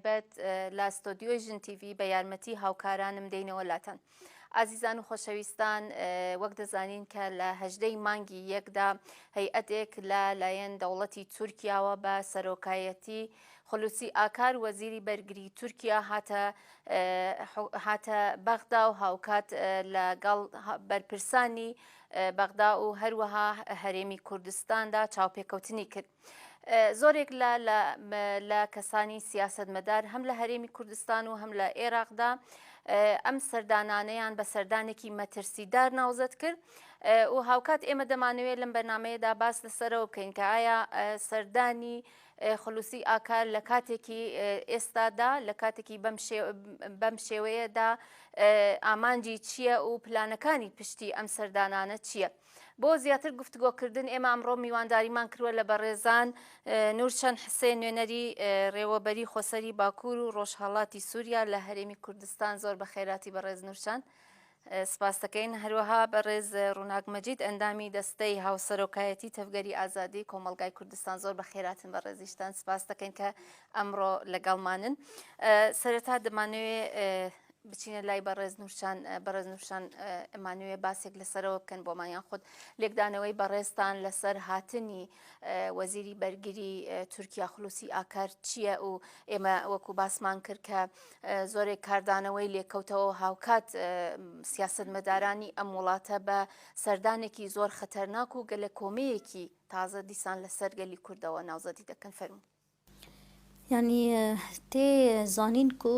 تایبەت لە ستۆدیۆی ژن تیڤی بە یارمەتی هاوکارانم دێنەوە لاتەن. ئازیزان و خۆشەویستان، وەک دەزانین کە لە 18 مانگی یەکدا هەیئەتێک لە لایەن دەوڵەتی تورکیاوە بە سەرۆکایەتی خولوسی ئاکار وەزیری بەرگری تورکیا هاتە بەغدا و هاوکات لەگەڵ بەرپرسانی بەغدا و هەروەها هەرێمی کوردستاندا چاوپێکەوتنی کرد. زۆرێک لە کەسانی سیاسەتمەدار هەم لە هەرێمی کوردستان و هەم لە عێراقدا ئەم سەردانانەیان بە سەردانێکی مەترسیدار ناوزەت کرد و هاوکات ئێمە دەمانەوێت لەم بەرنامەیەدا باس لەسەرەوە بکەین کە ئایا سەردانی خولوسی ئاکار لە کاتێکی ئێستادا لە کاتێکی بەم شێوەیەدا ئامانجی چییە و پلانەکانی پشتی ئەم سەردانانە چییە؟ بۆ زیاتر گفتگۆکردن ئێمە ئەمڕۆ میوانداریمان کردووە لە بەڕێزان نورچەند حسێن نوێنەری ڕێوەبەری خۆسەری باکوور و ڕۆژهەڵاتی سووریا لە هەرێمی کوردستان. زۆر بە خێراتی بەڕێز نورچەند سپاس دەکەین. هەروەها بەڕێز ڕووناک مەجید ئەندامی دەستەی هاوسەرۆکایەتی تەفگەری ئازادی کۆمەڵگای کوردستان. زۆر بە خێراتن بەڕێزیشتان، سپاس دەکەین کە ئەمڕۆ لەگەڵمانن. سەرەتا دەمانەوێت بچینە لای بەڕێز نورچەند ئەمانوێ باسێک لەسەرەوە بکەن بۆمانیان خۆت لێکدانەوەی بەڕێزتان لەسەر هاتنی وەزیری بەرگری تورکیا خولوسی ئاکار چییە و ئێمە وەکو باسمان کرد کە زۆرێک کاردانەوەی لێکەوتەوە هاوکات سیاسەتمەدارانی ئەم وڵاتە بە سەردانێکی زۆر خەتەرناک و گەلە کۆمەیەکی تازە دیسان لەسەر گەلی کوردەوە ناوزەتی دەکەن. فەرموو. یعنی تێ زانین کو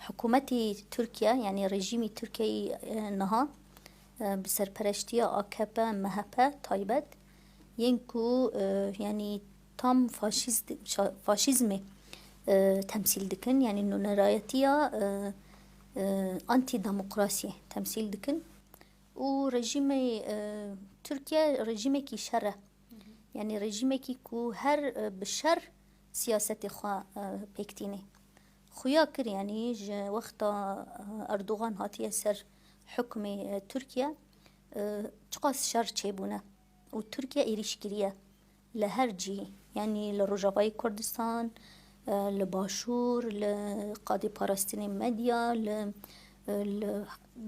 حکوومەتی تورکیا یعنی ڕێژیمی تورکیای نەها bi serpereştiya AKP MHP taybet yên ku yani tam faşizmê temsil dikin, yani nûnerayetiya antidemokrasiyê temsil dikin û rejimê Türkiye rejimekî şer e, yani rejimekî ku her bi şer siyasetê xwe pêktînê. Xuya kir yani ji wexta Erdogan hatiye ser hukmê Türkiye çiqas şer çêbûne û Türkiye êrişkiriye li her cihê, yani li Rojavayê Kurdistan, li Başûr, li qadîparastinên medya, li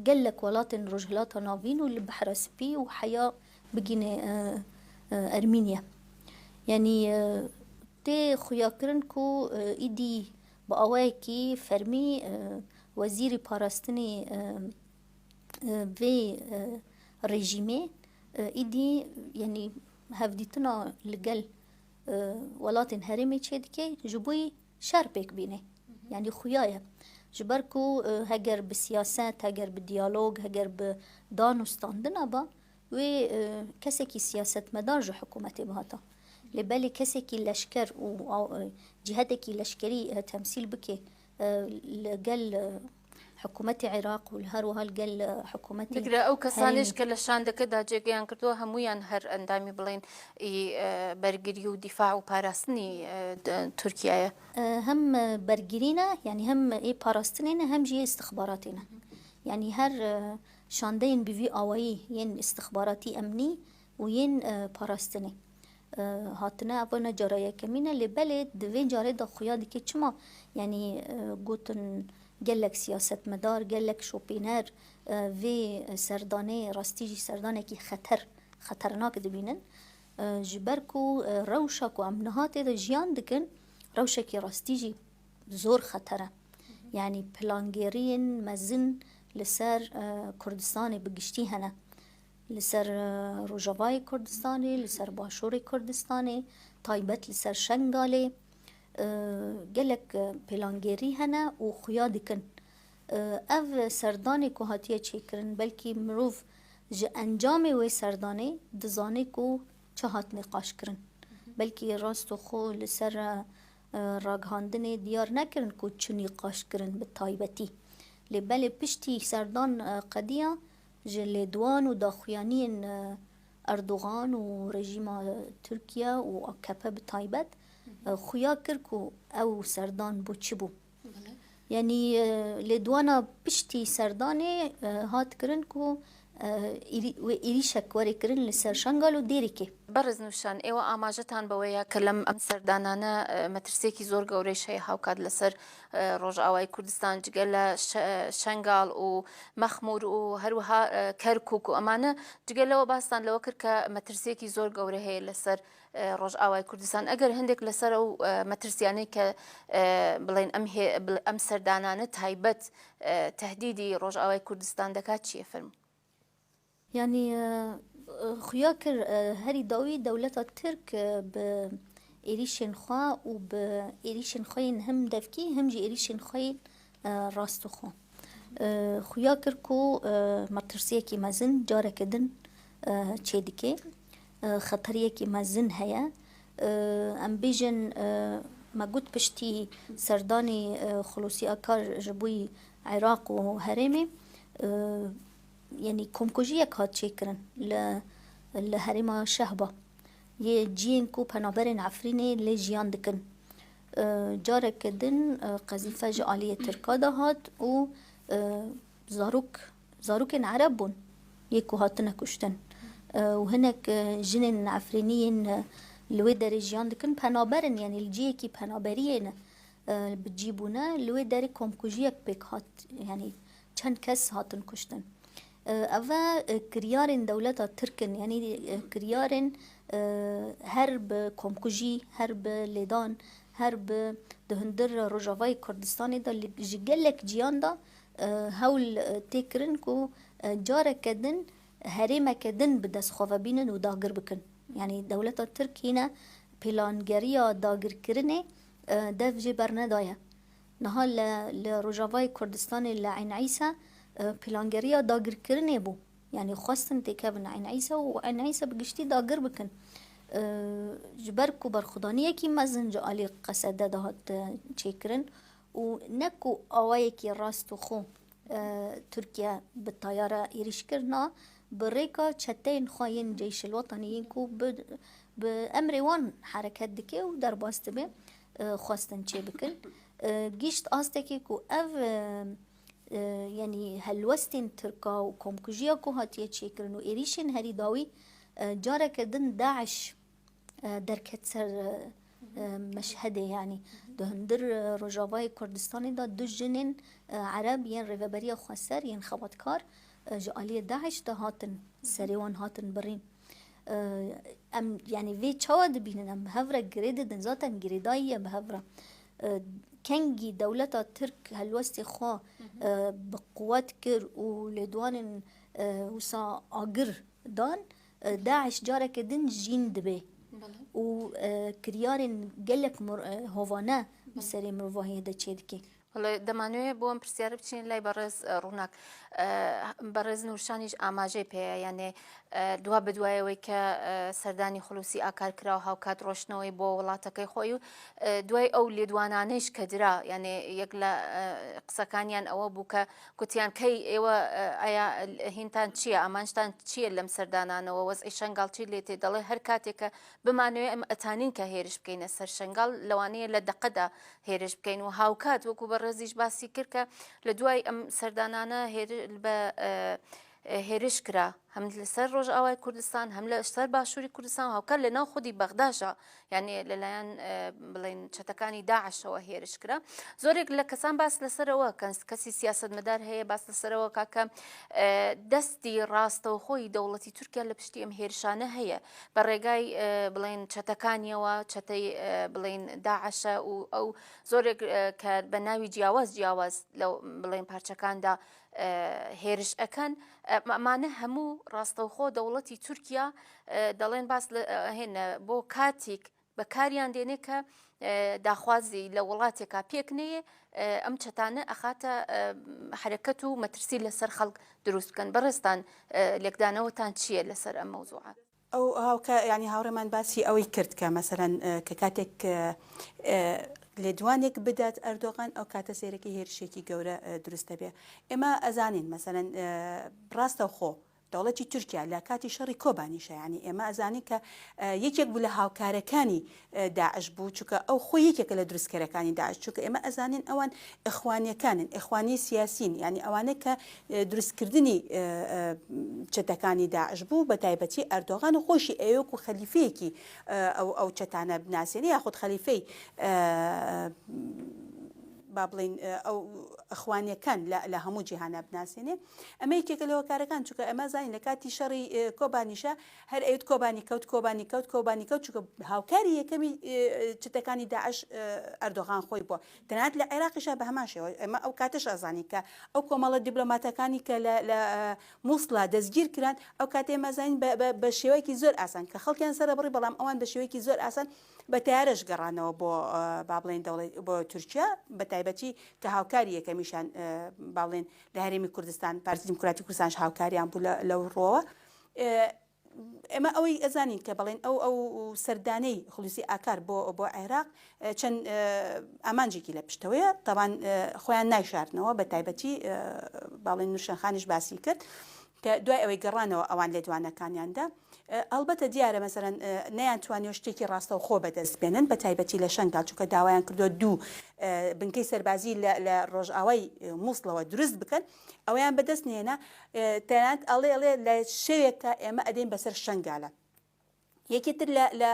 gelek welatên Rojhilata Navîn û li Bihraspî û heya bigîne Ermînya. Yani tê xuyakirin ku îdî bi awayekî fermî wezîrî parastinê vê rejîmê îdî yani hevdîtina li gel welatên herêmê çê dike ji bo şer pêk bîne. Yani xuya ye ji ber ku heger bi siyaset, heger bi diyalog, heger bi dan û standina ba wê kesekî siyasetmedar ji hikûmetê bihata. Lêbelê kesekî leşker û cihetekî leşkerî temsîl bike li gel حکوومەتی عێراق و هەروەها گەل حکوومەتی بگرە ئەو کەسانش کە لە شاندەکەدا جێگەیان کردووە هەمویان هەر ئەندامی بڵێن بەرگری و دیفاع و پاراستنی تورکیایە. هەم بەرگرینە یعنی هەم پاراستنێنە هەم ژێ استخباراتێنە، یعنی هەر شاندەین بڤی ئاوایی یەن استخباراتی ئەمنی و یەن پاراستنێ هاتنە ئەوە جارەیەکەمینە لێبەلێ divê carê da xuya dike çima yani gotin gelek siyasetmedar, gelek şopîner vê serdanê rastî jî serdanekî xeternak dibînin ji ber ku rewşa ku em nihatê de jiyan dikin rewşekî rastî jî zor xeter e. Yani plangêriyên mezin li ser Kurdistanê bi giştî hene, li ser Rojavayê Kurdistanê, li ser Başûrê Kurdistanê, taybet li ser Şengalê gelek plangêrî hene û xuya dikin ev serdanê ku hatiye çêkirin belkî mirov ji encamê wê serdanê dizane ku çi hat nîqaşkirin, belkî rast û xwe li ser ragihandinê diyar nekirin ku çi nîqaşkirin bi taybetî. Lêbelê piştî serdan qediya ji lêdwan û daxuyaniyên Erdogan û rejîma Tirkiye û AKP bi taybet xuya kir ku ew serdan bû çi bû. Yani lêdwana piştî serdanê hat kirin ku ئێریشەک وەرێکردن لەسەر شنگال و دێرێکێ. بەڕێز نوشان ئێوە ئاماژەتان بەوەیە کە لەم ئەم سەردانانە مەترسێکی زۆر گەورەی هەیە هاوکات لەسەر ڕۆژئاوای کوردستان جگە لە شنگال و مەخمور و هەروەها کەرکک و ئەمانە جگەلەوە باستان لەوە کرد کە مەترسێکی زۆر گەورە هەیە لەسەر ڕۆژئاوای کوردستان. ئەگەر هەندێک لەسەر و مەترسیانەی کە بڵێن ئەم سەردانانە تایبەت تهدیدی ڕۆژئاوای کوردستان دەکات چیە فەرموو؟ یعنی خویا کرد هەری داوی دەولەتە ترک بە ئێریشên xwe û bi êrişên xwe yên him devkî him jî êrişên xwe yên rastixwe. Xuya kir ku metirsiyekî mezin careke din çê dike, xeteriyekî mezin heye. Em bêjin me got piştî serdanê Xulûsî Akar ji bo Iraq û Herêmê yani komkujiyek hat çêkirin li herêma Şehba. Yê ciyên ku penaberên Efrînê lê jiyan dikin. Careke din qezîfe ji aliyê Tirka de hat û zarokên Ereb bûn yê ku hatine kuştin. û hinek jinên Efrîniyên li wê derê jiyan dikin penaberin yani li ciyekî penaberiyê ne bi cî bûne li wê derê komkujiyek pêk hat yani çend kes hatin kuştin. Ev kiryarên dewleta Tirkin yani kiryarên her bi komkujî, her bi lêdan, her bi di hundir Rojavayê Kurdistanê de ji gelek ciyan da hewl tê kirin ku careke din herêmeke din bi destxwe bînin û dagir bikin. Yani dewleta Tirk hîne plangeriya dagirkirinê dev jê bernedaye. Niha li Rojavayê Kurdistanê li Eyn Îsa plangeriya dagirkirinê bû. Yani xwestin têkevin Eyn Îsa û Eyn Îsa bi giştî dagir bikin. Ji ber ku berxwedaniyekî mezin ji alî qesede de hat çêkirin û ne ku awayekî rast û xwe Tirkiye bi tayara êrişkirina bi rêka çeteyên xwe yên Ceyşil Wetanî yên ku bi emrê wan hereket dike û derbas dibe xwestin çê bikin. Gîşt astekê ku ev yani helwestên Tirka û komkujiya ku hatiye çêkirin û êrişên herî dawî careke din Daeş derket ser meşhedê yani di hundir Rojavayê Kurdistanê da du jinên Ereb yên rêveberiya xweser yên xebatkar ji aliyê Daeş de hatin serê wan hatin birîn. Em yani vê çawa dibînin em bi hev re girê didin zaten girêdayî ye bi hev re. Kengî dewleta Tirk helwestê xwe bi quwet kir û lêdwanên wisa agir dan Daeş careke din jîn dibe û kiryarên gelek hovane bi serê mirovahiyê de çê dike. دەمانوێت بۆ ئەم پرسیارە بچین لای بەڕێز ڕووناک بەڕێز نوشانیش ئاماژەی پێەیە یانێ دوا بدوایەوەی کە سەردانی خولوسی ئاکار کرا و هاوکات ڕۆشنەوەی بۆ وڵاتەکەی خۆی و دوای ئەو لێدوانانەیش کە درا یانێ یەک لە قسەکانیان ئەوە بوو کە گوتیان کەی ئێوە ئایا هینتان چییە ئامانجتان چییە لەم سەردانانەوە وەزعی شنگال چی لێ تێ دەڵێ هەر کاتێکە بمانوێت ئەم ئەتانین کە هێرش بکەینە سەر شنگال لەوانەیە لە دەقەدا هێرش بکەین و هاوکات وەکو بەڕێزیش باسی کرد کە لە دوای ئەم سەردانانە بە هێرش کرا هەم لەسەر ڕۆژئاوای کوردستان هەم لەسەر باشووری کوردستان هاوکات لە ناو خودی بەغداشە یعنی لەلایەن بڵێن چەتەکانی داعشەوە هێرش کرا. زۆرێک لە کەسان باس لەسەرەوە کەسی سیاسەتمەدار هەیە باس لەسەرەوە کاکە دەستی ڕاستەوخۆی دەوڵەتی تورکیا لە پشتی ئەم هێرشانە هەیە بە ڕێگای بڵێن چەتەکانیەوە چەتەی بڵێن داعشە و ئەو زۆرێک کە بە ناوی جیاواز لەو بڵێن پارچەکاندا هێرش ئەەکەن ئەمانە هەموو ڕاستەوخۆ دەوڵەتی تورکیا دەڵێن باس هێنە بۆ کاتێک بەکاریان دێنێ کە داخوازی لە وڵاتێکا پێک نەیە ئەم چەتانە ئەخاتە حرەکەت و مەترسی لەسەر خەڵک دروست بکەن. بەڕێستان لێکدانەوەتان چییە لەسەر ئەم مەوزوعە؟ ئەو هاوکە ینی هاوڕێمان باسی ئەوەی کرد کە مەسەرەن کە کاتێک لێدوانێک بدات ئەردۆغان ئەو کاتە سێرەکی هێرشێکی گەورە دروستە بێ. ئێمە ئەزانین مەسەرەن ڕاستەوخۆ دەوڵەتی تورکیا لە کاتی شەڕی کۆبانیشە ینی ئێمە ئەزانین کە یەکێک بوو لە هاوکارەکانی داعش بوو چونکە ئەو خۆی یەکێکە لە دروستکەرەکانی داعش چونکە ئێمە ئەزانین ئەوان ئەخوانیەکانن ئەخوانی سیاسین ینی ئەوانە کە دروستکردنی چەتەکانی داعش بوو بە تایبەتی ئەردۆغان و خۆشی ئەوەک و خەلیفەیەکی ئەو چەتانە بناسیێنی یاخود خەلیفەی با بڵین ئەو ئەخوانیەکان لە هەموو جیهانە بناسیێنێ ئەمە یەکێکە لەوە کارەکان چونکە ئەمە زانین لە کاتی شەڕی کۆبانیشە هەر ئەوت کۆبانی کەوت چونکە هاوکاری یەکەمی چتەکانی داعش ئەردۆغان خۆی بووە تەنانەت لە عێراقیشە بە هەمان شێوە ئەمە ئەو کاتەش ئەزانی کە ئەو کۆمەڵە دیبلۆماتەکانی کە لە مووسڵا دەستگیر کران ئەو کاتێ مەزانین بە شێوەیەکی زۆر ئاسان کە خەڵکیان سەرە بڕی بەڵام ئەوان بە شێوەیەکی زۆر ئاسان بە تیارەش گەڕانەوە بۆ با بڵێن بۆ تورکیا بە تایبەتی کە هاوکاری یەکەمیشان با بڵێن لە هەرێمی کوردستان پارتی دیموکراتی کوردستانش هاوکاریان بوو لەو ڕۆوە ئێمە ئەوەی ئەزانین کە بڵێن ئەو سەردانەی خولوسی ئاکار بۆ عێراق چەند ئامانجێکی لە پشتەوەیە تاوان خۆیان نایشاردنەوە بە تایبەتی باڵێن نوشەنخانیش باسی کرد کە دوای ئەوەی گەڕانەوە ئەوان لێدوانەکانیاندا ئەلبەتە دیارە مەسەرەن نەیانتوانێت شتێکی ڕاستە و خۆ بەدەست بێنن بە تایبەتی لە شەنگال چونکە داوایان کردو دوو بنکەی سەربازی لە ڕۆژئاوای مووسڵەوە دروست بکەن ئەویان بەدەست نێنە تەنانەت ئەڵێ لە شەوێکە ئێمە ئەدەین بەسەر شەنگالە یەکێتر لە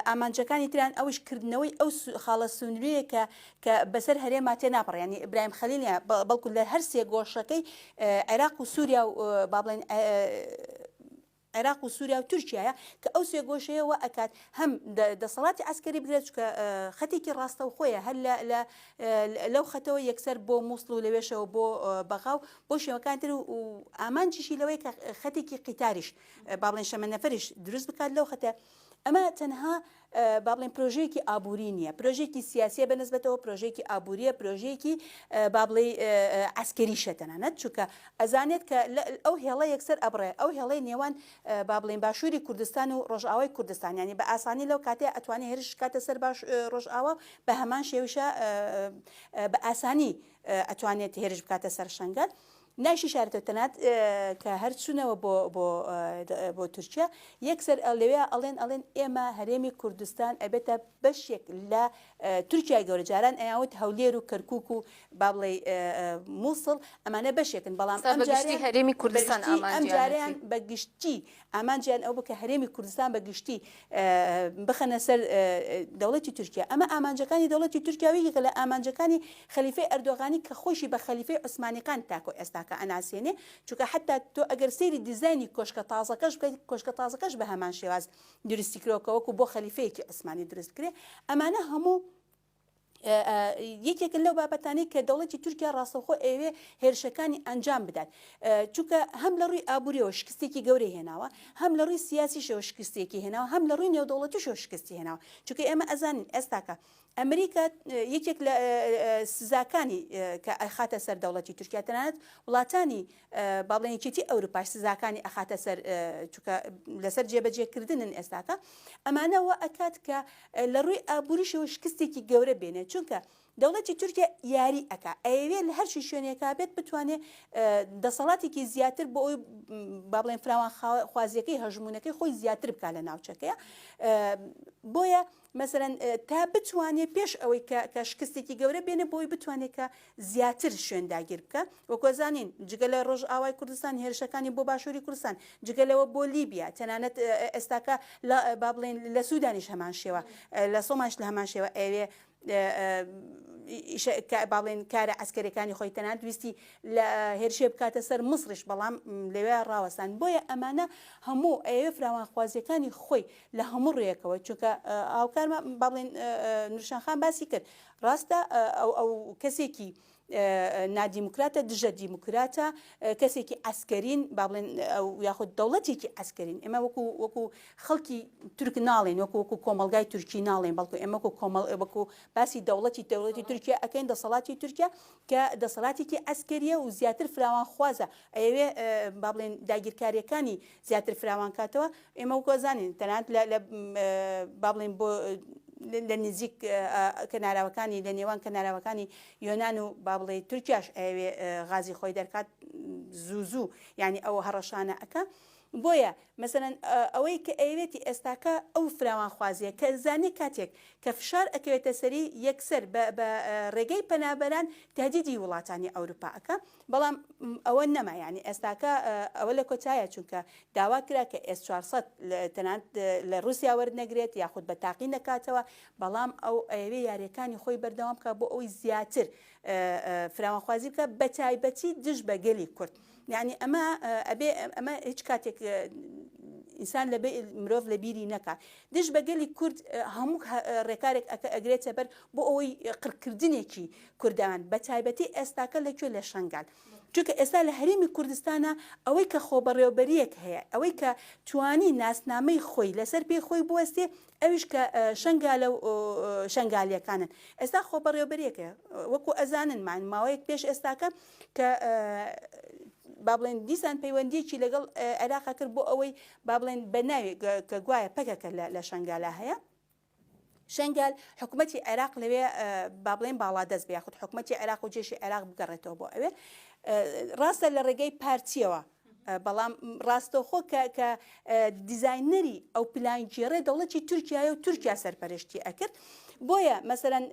ئامانجەکانی تران ئەوش کردنەوەی ئەو خاڵە سونوریەکە کە بەسەر هەرێما تێ ناپەڕ ینی ئیبراهیم خەلیلیە بەڵکو لە هەر سێ گۆشەکەی عێراق و سووریا و با بڵێن عێراق و سووریا و تورکیایە کە ئەو سێ گۆشەیەوە ئەکات هەم دەسەڵاتی عسکەری بگرێت چکە خەتێکی ڕاستە و خۆیە هەر لەو خەتەوە یەکسەر بۆ مووسڵ و لەوێشەوە بۆ بەغاو بۆ شێوەکانتر و ئامانجیشی لەوەی کە خەتێکی قیتاریش با بڵێن شەمەنەفەریش دروست بکات لەو خەتە ئەمە تەنها با بڵێن پرۆژەیەکی ئابووری نییە پرۆژێکی سیاسیە بەنسبەتەوە پرۆژێکی ئابووریە پرۆژەیەکی با بڵێ ئەسکەریشە تەنانەت چونکە ئەزانێت کە ئەو هێڵە یەکسەر ئەبڕێ ئەو هێڵەی نێوان با بڵێن باشووری کوردستان و ڕۆژئاوای کوردستان ینی بە ئاسانی لەو کاتێ ئەتوانێت هێرش کاتە سەر باش ڕۆژئاوا بە هەمان شێوشە بە ئاسانی ئەتوانێت هێرش بکاتە سەر شەنگەل ناشی شارەتە تەنات کە هەر چوونەوە بۆ تورکیا یەکسەر لەوێ ئەڵێن ئێمە هەرێمی کوردستان ئەبێتە بەشێک لە تورکیای گەورە جاران ئەیاوت هەولێر و کەرکووک و با بڵێ مووسڵ ئەمانە بەشێکن بەڵام هەرێمی کوردستان ئەم جاریان بەگشتی ئامانجیان ئەو بکە هەرێمی کوردستان بەگشتی بخەنە سەر دەوڵەتی تورکیا ئەمە ئامانجەکانی دەوڵەتی تورکیاوی کە لە ئامانجەکانی خەلیفەی ئەردۆغانی کە خۆشی بە خەلیفەی عوسمانیەکان تاکۆ ئێستاکە ئەناسیێنێ چونکە حتا تۆ ئەگەر سەیری دیزایانی کۆشکە تازەکەش بکەیت کۆشکە تازەکەش بە هەمان شێواز دروستی کرۆکە وەکو بۆ خەلیفەیەکی عوسمانی دروست کرێ ئەمانە هەموو یەکێک لەو بابەتانی کە دەوڵەتی تورکیا ڕاستەوخۆ ئەوێ هێرشەکانی ئەنجام بدات چونکە هەم لە ڕووی ئابووریەوە شکستێکی گەورەی هێناوە هەم لە ڕووی سیاسیشەوە شکستێکی هێناوە هەم لە ڕووی نێودەوڵەتیشەوە شکستی هێناوە چونکە ئێمە ئەزانین ئێستاکە ئەمریکا یەکێک لە سزاکانی کە ئەخاتە سەر دەوڵەتی تورکیا تەنانەت وڵاتانی با بڵێن یەکێتی ئەوروپاش سزاکانی ئەخاتە سەر چونکە لەسەر جێبەجێکردنن ئێستاکە ئەمانەوە ئەکات کە لە ڕووی ئابووریشەوە شکستێکی گەورە بێنێت چونکە دەوڵەتی تورکیا یاری ئەکا ئەوێ لە هەرشی شوێنێکا بێت بتوانێت دەسەڵاتێکی زیاتر بۆ ئەوی با بڵێن فراوان خوازیەکەی هەژمونونەکەی خۆی زیاتر بکە لە ناوچەکەیە بۆیە مەسەرەن تا بتوانێت پێش ئەوەی کە شکستێکی گەورە بێنە بۆی بتوانێت کە زیاتر شوێنداگیر بکە وەکۆزانین جگە لە ڕۆژئاوای کوردستان هێرشەکانی بۆ باشووری کوردستان جگەلەوە بۆ لیبیا تەنانەت ئێستاکە با بڵێن لە سوودانیش هەمان شێوە لە سۆماش لە هەمان شێوە ئەوێ باڵێن کارە ئەسکەرەکانی خۆی تەنانەت ویستی لە هێرشێ بکاتە سەر مسڕش بەڵام لەوێ ڕاوەستان بۆیە ئەمانە هەموو ئەوێ فراوانخوازیەکانی خۆی لە هەموو ڕێیەکەوە چونکە ئاوکارمە باڵێن نوشانخان باسی کرد ڕاستە ئەو کەسێکی نادیموکراتە دژە دیموکراتە کەسێکی ئەسکەرین با بڵێن یاخود دەوڵەتێکی ئەسکەرین ئێمە وەکو خەڵکی تورک ناڵێن وەکو کۆمەلگای تورکی ناڵێن بەڵکو ئێمە وەکو باسی دەوڵەتی تورکیا ئەەکەین دەسەڵاتی تورکیا کە دەسەڵاتێکی ئەسکەریە و زیاتر فراوان خوازە ئەوێ با بڵێن داگیرکاریەکانی زیاتر فراوان کاتەوە ئێمە وەکۆزانین تەنانەت لە با بڵێن بۆ لە نزیک کەناراوەکانی لە نێوان کەناراوەکانی یۆناان و با بڵێ تورکیاش ئەوێ غازی خۆی دەرکات زوو ینی ئەوە هەڕەشانە ئەەکە بۆیە مەسەرەن ئەوەی کە ئەوێتی ئێستاکە ئەو فراوانخوازیە کە زانێ کاتێک کە فشار ئەکەوێتە سەری یەکسەر بە ڕێگەی پەنابەران تهدیدی وڵاتانی ئەوروپاەکە بەڵام ئەوە نەما ینی ئێستاکە ئەوە لە کۆتایە چونکە داوا کرا کە S400 تەنانەت لە رووسیا وەرنەگرێت یاخود بە تاقی نەکاتەوە بەڵام ئەو ئەوێ یاریەکانی خۆی بەردەوام بکە بۆ ئەوەی زیاتر فراوانخوازی بکە بە تایبەتی دژ بە گەلی کورد یعنی ئەمە هیچ کاتێک ئینسان لە مرۆڤ لە بیری نەکات دژ بە گەلی کورد هەموو ڕێکارێک ئەگرێتە بەر بۆ ئەوەی قڕکردنێکی کوردان بە تایبەتی ئێستاکە لەکوێ لە شنگال چونکە ئێستا لە هەرێمی کوردستانە ئەوەی کە خۆبەڕێوەبەریەک هەیە ئەوەی کە توانی ناسنامەی خۆی لەسەر پێی خۆی بوەستێ ئەویش کە شنگالە و شنگالیەکانن ئێستا خۆبەڕێوەبەریەکە وەکو ئەزانن ماوەیەک پێش ئێستاکە کە با بڵێن دیسان پەیوەندیەکی لەگەڵ عێراقا کرد بۆ ئەوەی با بڵێن بە ناوێ کە گوایە پەکەکە لە شنگالە هەیە شنگال حکوومەتی عێراق لەوێ با بڵێن باڵادەست بە یاخود حکوومەتی عێراق و جێشی عێراق بگەڕێتەوە بۆ ئەوێ ڕاستە لە ڕێگەی پارتیەوە بەڵام ڕاستەخۆ کە دیزاینەری ئەو پلانگیێڕێ دەوڵەتی تورکیایە و تورکیا سەرپەرشتی ئەکرد بۆیە مەسەرەن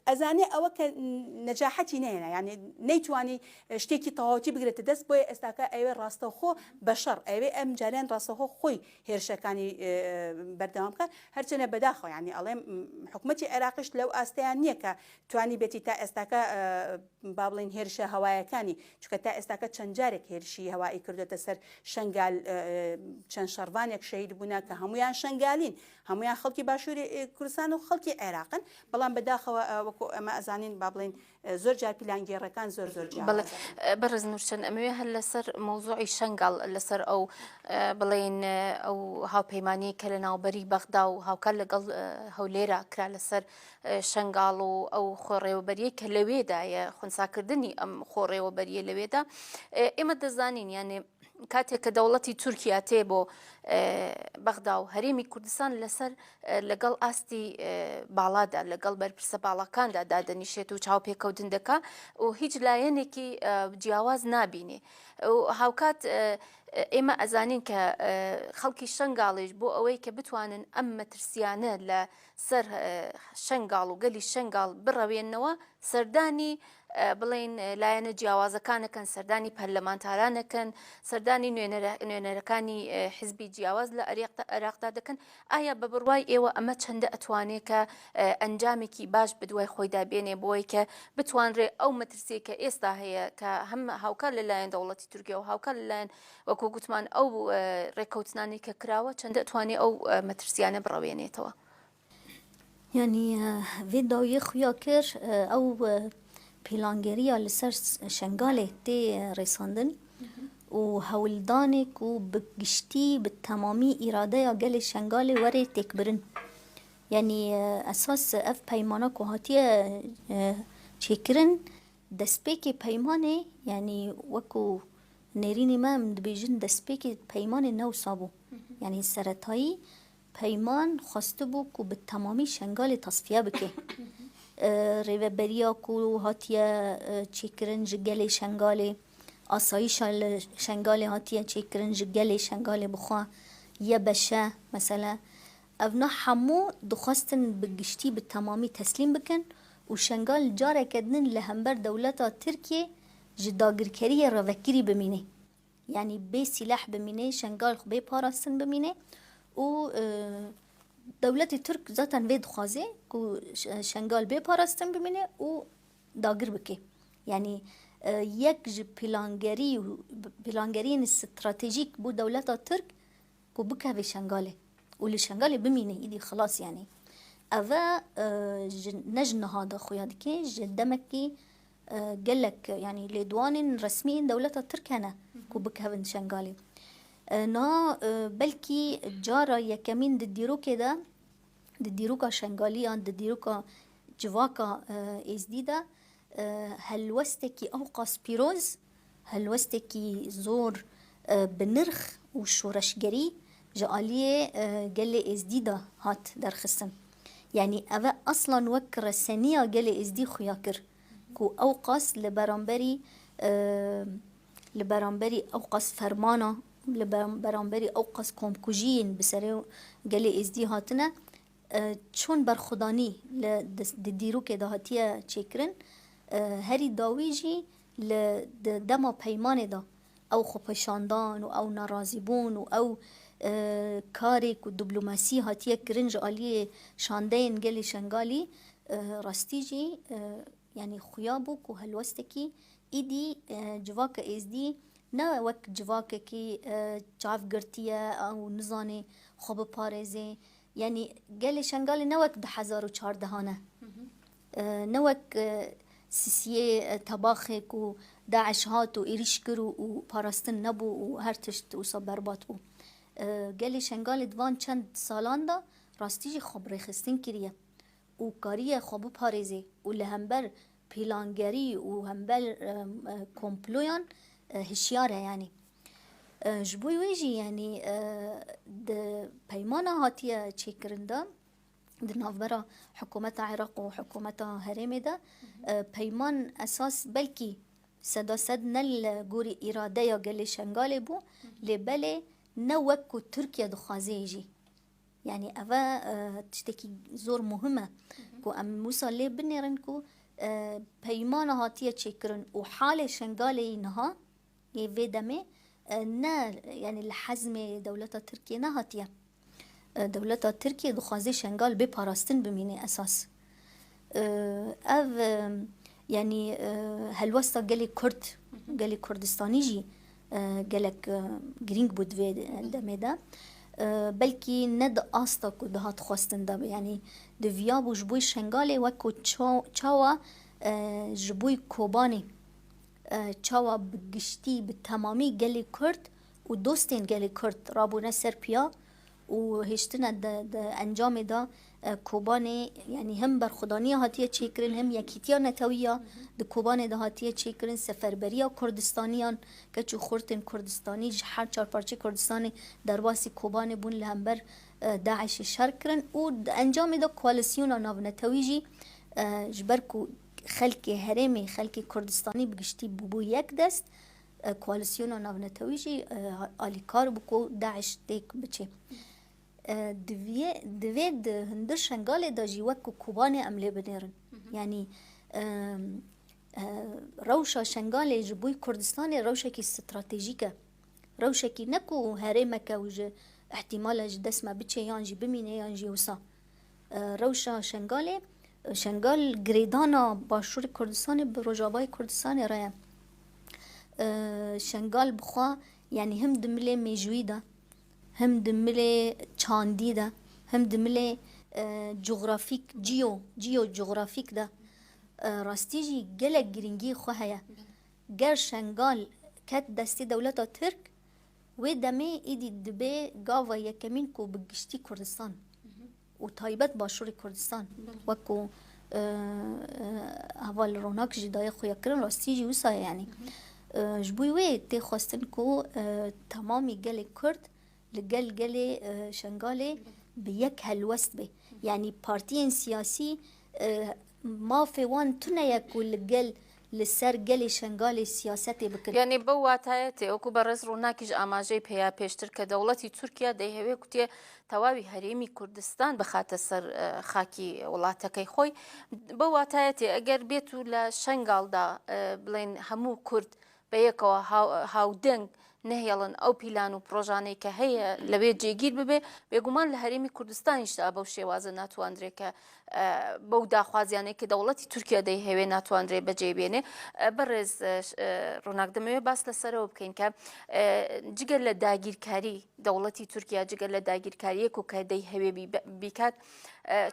ئەزانێ ئەوە کە نەجاحەتی نێنە یعنی نەیتوانی شتێکی تەواوەتی بگرێتە دەست بۆیە ئێستاکە ئەوێ ڕاستەخۆ بەشەڕ ئەوێ ئەم جاریان ڕاستەخۆ خۆی هێرشەکانی بەردەوام بکات هەرچەنە بەداخەوە ینی ئەڵێم حکوومەتی عێراقیش لەو ئاستەیان نییە کە توانی بێتی تا ئێستاکە با بڵێن هێرشە هەوایەکانی چونکە تا ئێستاکە چەند جارێک هێرشی هەوایی کردوێتە سەر شنگال چەند شەڕوانێک شەهید بوونا کە هەمویان شنگالین هەمویان خەڵکی باشووری کوردستان و خەڵکی عێراقن بەڵام بەداخەوە وەکو ئەمە ئەزانین با بڵێن زۆر جار پلانگێڕەکان زۆر بەڕێز نورچەند ئەمەوێ هەر لەسەر مەوزوعی شنگال لەسەر ئەو بڵێن ئەو هاوپەیمانی کە لە ناوبەری بەغدا و هاوکار لەگەڵ هەولێرە کرا لەسەر شنگال و ئەو خۆڕێوەبەریە کە لەوێدایە خونساکردنی ئەم خۆڕێوەبەریە لەوێدا ئێمە دەزانین یانێ کاتێک کە دەوڵەتی تورکیا تێ بۆ بەغدا و هەرێمی کوردستان لەسەر لەگەڵ ئاستی باڵادا لەگەڵ بەرپرسە باڵەکاندا دادەنیشێت و چاوپێکەوتن دەکا و هیچ لایەنێکی جیاواز نابینێ هاوکات ئێمە ئەزانین کە خەڵکی شنگاڵیش بۆ ئەوەی کە بتوانن ئەم مەترسیانە لە سەر شنگاڵ و گەلی شنگاڵ بڕەوێنەوە سەردانی بڵێن لایەنە جیاوازەکانەکەن سەردانی پەرلەمانتارانەکەن سەردانی نوێنەرەکانی حزبی جیاواز لە عێراقدا دەکەن ئایا بە بڕوای ئێوە ئەمە چەندە ئەتوانێت کە ئەنجامێکی باش بدوای خۆیدا بێنێ بۆی کە بتوانرێ ئەو مەترسیە کە ئێستا هەیە کە هەم هاوکار لەلایەن دەوڵەتی تورکیا و هاوکار لەلایەن وەکو گوتمان ئەو ڕێکەوتنانی کە کراوە چەندە ئەتوانێت ئەو مەترسیانە بڕەوێنێتەوە ینی vê dawiyê xuya kir ew pîlangeriya li ser şengalê tê rêsandin û hewildanê ku bi giştî bi temamî îradeya gelê şengalê werê têkbirin yanî esas ev peymana ku hatiye çêkirin destpêkê peymanê yanî wekû nêrînê me em dibêjin destpêkê peymanê newsa bû yanî seretayî peyman xwastibû ku bi temamî şengalê tasfiye bike rêveberiya ku hatiye çêkirin ji gelê şengalê asayîşa li şengalê hatiye çêkirin ji gelê şengalê bixwe ye beşe mesela evna hemû dixwastin bi giştî bi temamî teslîm bikin û şengal careke din li hember dewleta Tirkiye ji dagirkeriyê revekirî bimîne yanî bê sîlah bimîne şengal bê parastin bimîne û dewletê Türk zaten vê dixwaze ku şengal bê parastin bimîne û dagir bike yanî yek ji pîlangeriyên stratejîk bû dewleta Türk ku bikeve şengalê û li şengalê bimîne îdî xilas yanî ev ne ji niha de xuya dike ji demekî gelek yanî lêdwanên resmî dewleta Türk hene ku bikevin şengalê na belkî cara yekemîn di dîrokê de di dîroka şengaliyan di dîroka civaka êzdî de helwestekî ewqas pîroz helwestekî zor bi nirx û şoreşgerî ji aliyê gelê êzdî de hat derxistin yanî ev e aslan wek reseniya gelê êzdî xuya kir ku ewqas li beramberî li beramberî ew qas fermana li beramberî ew qas komkujiyên bi serê gelê êzdî hatine çûn berxwedanî di dîrokê de hatiye çêkirin herî dawî jî li dema peymanê de ew xwepeşandan û ew nerazîbûn û ew karê ku diplomasî hatiye kirin ji aliyê şandeyên gelê şengalî rastî jî yani xuya bû ku helwestekî îdî civaka êzdî ne wek civakekî çavgirtiye ew nizane xwe biparêze yani gelê şengalê ne wek 2014 ne ne wek sisiyê tebaxê ku Daeş hat û êrîş kir û parastin nebû û her tişt wisa berbat bû. Gelê şengalê di van çend salan de rastî jî xwe bi rêxistin kiriye û kariye xwe biparêze û li hember pîlangerî û hember komployan hişyar e yani. Ji bo wê jî yani di peymana hatiye çêkirin de di navbera hikûmeta Iraq û hikûmeta herêmê de peyman esas belkî sedased ne li gorî îradeya gelê şengalê bû lê belê ne wek ku Tirkiye dixwaze jî yani ev tiştekî zor muhim e ku em wisa lê binêrin ku peymana hatiye çêkirin û halê şengalê niha ê vê demê ne yani li hezmê dewleta Tirkiye ne hatiye dewleta Tirkiye dixwaze şengal bê parastin bimîne esas ev yani helwesta gelê Kurd gelê Kurdistanî jî gelek girîng bû divê demê de belkî ne di asta ku dihat xwestin de yani diviya bû ji bo şengalê wek ku çawa ji bo Kobanê çawa bi giştî bi temamî gelê Kurd û dostên gelê Kurd rabûne ser piya û hêştina di encamê de Kobanê yani hem berxwedaniya hatiye çêkirin hem yekîtiya netewiya di Kobanê de hatiye çêkirin seferberiya Kurdistaniyan keç û xurtên Kurdistanî ji her çarparçê Kurdistanê derbasî Kobanê bûn li hember Daişê şer kirin û di encamê de koalîsyona navnetewî jî ji ber ku xelkê herêmê xelkê Kurdistanî bi giştî bû yek dest koalîsyona navnetewî jî alîkar bû ku Daeş têk biçe. Divê di hindir şengalê de jî wek ku Kobanê em lê binêrin yani rewşa şengalê ji bo Kurdistanê rewşekî stratejîk e rewşekî ne ku herêmek e û ji ihtimala ji dest me biçe yan jî bimîne yan jî wisa rewşa şengalê şengal girêdana başûrê Kurdistanê bi Rojavayê Kurdistanê re ye şengal bixwe yani him di milê mêjûyî de hem di milê çandî de hem di milê coğrafîk coğrafîk de rastî jî gelek girîngî xwe heye ger şengal ket destê dewleta Tirk wê demê êdî dibe gava yekemîn ku bi giştî Kurdistan û taybet başûrê Kurdistan wek ku heva li ronak jî daye xuya kirin rastî jî wisa ye yani ji bo wê tê xwestin ku temamî gelê Kurd li gel gelê şengalê bi yek helwest be yani partiyên siyasî mafê wan tune ye ku li gel li ser gelê şengalê siyasetê bikin. Yani bi watayê tê wekû berez ronakî ji amajeyê peya pêştir ke dewletî Tirkiye deyhêvê kutiye tewavî herêmî Kurdistan bixate ser xakî welatekê xwe bi watayê tê eger bêtu li şengal da bilên hemû Kurd bi yekewa hawdeng nehêlin ew pîlan û projanê ke heye li wê cêgîr bibe bêguman li herêmî Kurdistanê jî ew şêwazê natwandire ke bew daxwaziyanê ki dewletî Tirkiye deyhêvê natwandire becêbêne berêz ronak dimêwê bas li ser ew bikin ke cigel li dagîrkarî dewletî Tirkiye cigel li dagîrkariyê ku ke deyhêvê bîkat